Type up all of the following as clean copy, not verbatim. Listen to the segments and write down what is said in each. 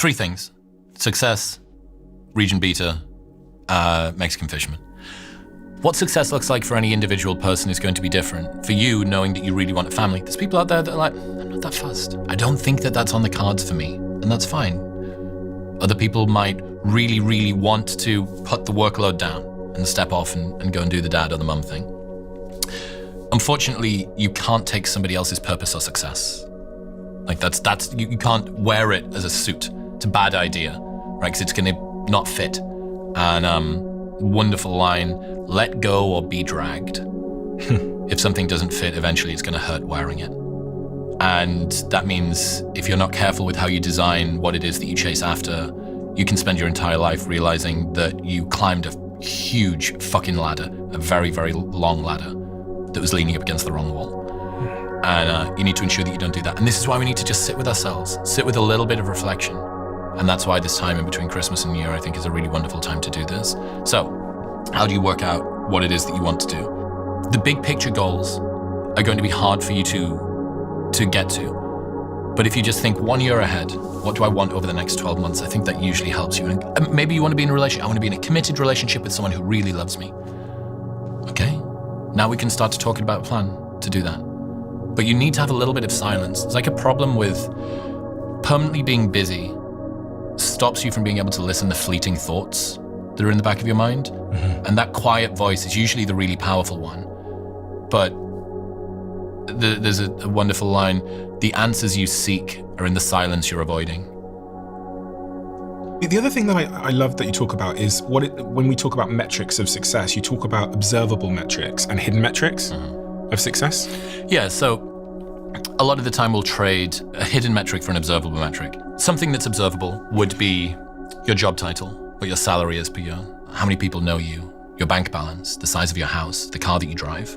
Three things: success, region beta, Mexican fisherman. What success looks like for any individual person is going to be different. For you, knowing that you really want a family, there's people out there that are like, I'm not that fussed. I don't think that that's on the cards for me, and that's fine. Other people might really, really want to put the workload down and step off and go and do the dad or the mum thing. Unfortunately, you can't take somebody else's purpose or success. Like that's you can't wear it as a suit. It's a bad idea, right? Because it's gonna not fit. And wonderful line, let go or be dragged. If something doesn't fit, eventually it's gonna hurt wearing it. And that means if you're not careful with how you design what it is that you chase after, you can spend your entire life realizing that you climbed a huge fucking ladder, a very, very long ladder that was leaning up against the wrong wall. And you need to ensure that you don't do that. And this is why we need to just sit with ourselves, sit with a little bit of reflection. And that's why this time in between Christmas and New Year, I think, is a really wonderful time to do this. So, how do you work out what it is that you want to do? The big picture goals are going to be hard for you to get to. But if you just think 1 year ahead, what do I want over the next 12 months? I think that usually helps you. And maybe you want to be in a relationship. I want to be in a committed relationship with someone who really loves me. Okay, now we can start to talk about a plan to do that. But you need to have a little bit of silence. It's like a problem with permanently being busy stops you from being able to listen to fleeting thoughts that are in the back of your mind. Mm-hmm. And that quiet voice is usually the really powerful one. But there's a wonderful line, the answers you seek are in the silence you're avoiding. The other thing that I love that you talk about is when we talk about metrics of success, you talk about observable metrics and hidden metrics of success. Yeah, so a lot of the time we'll trade a hidden metric for an observable metric. Something that's observable would be your job title, what your salary is per year, how many people know you, your bank balance, the size of your house, the car that you drive.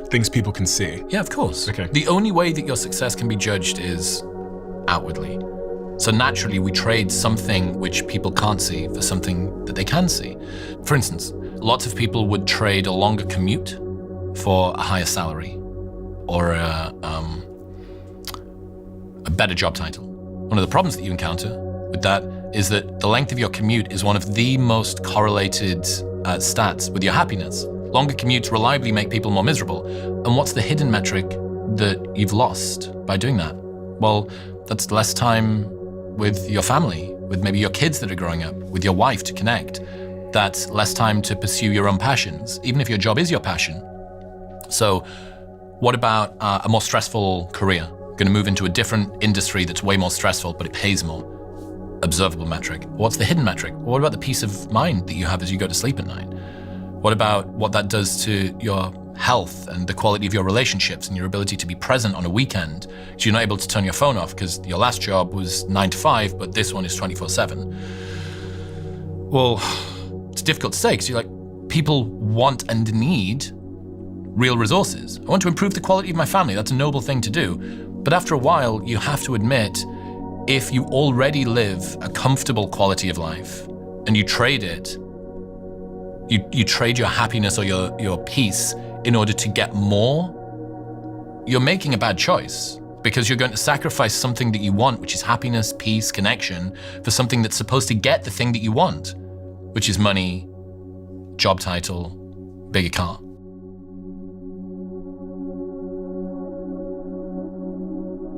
Things people can see. Yeah, of course. Okay. The only way that your success can be judged is outwardly. So naturally, we trade something which people can't see for something that they can see. For instance, lots of people would trade a longer commute for a higher salary or a better job title. One of the problems that you encounter with that is that the length of your commute is one of the most correlated stats with your happiness. Longer commutes reliably make people more miserable. And what's the hidden metric that you've lost by doing that? Well, that's less time with your family, with maybe your kids that are growing up, with your wife to connect. That's less time to pursue your own passions, even if your job is your passion. So what about a more stressful career? Going to move into a different industry that's way more stressful, but it pays more. Observable metric. What's the hidden metric? What about the peace of mind that you have as you go to sleep at night? What about what that does to your health and the quality of your relationships and your ability to be present on a weekend? So you're not able to turn your phone off because your last job was 9 to 5, but this one is 24/7. Well, it's difficult to say because you're like, people want and need real resources. I want to improve the quality of my family. That's a noble thing to do. But after a while, you have to admit, if you already live a comfortable quality of life and you trade it, you trade your happiness or your peace in order to get more, you're making a bad choice because you're going to sacrifice something that you want, which is happiness, peace, connection, for something that's supposed to get the thing that you want, which is money, job title, bigger car.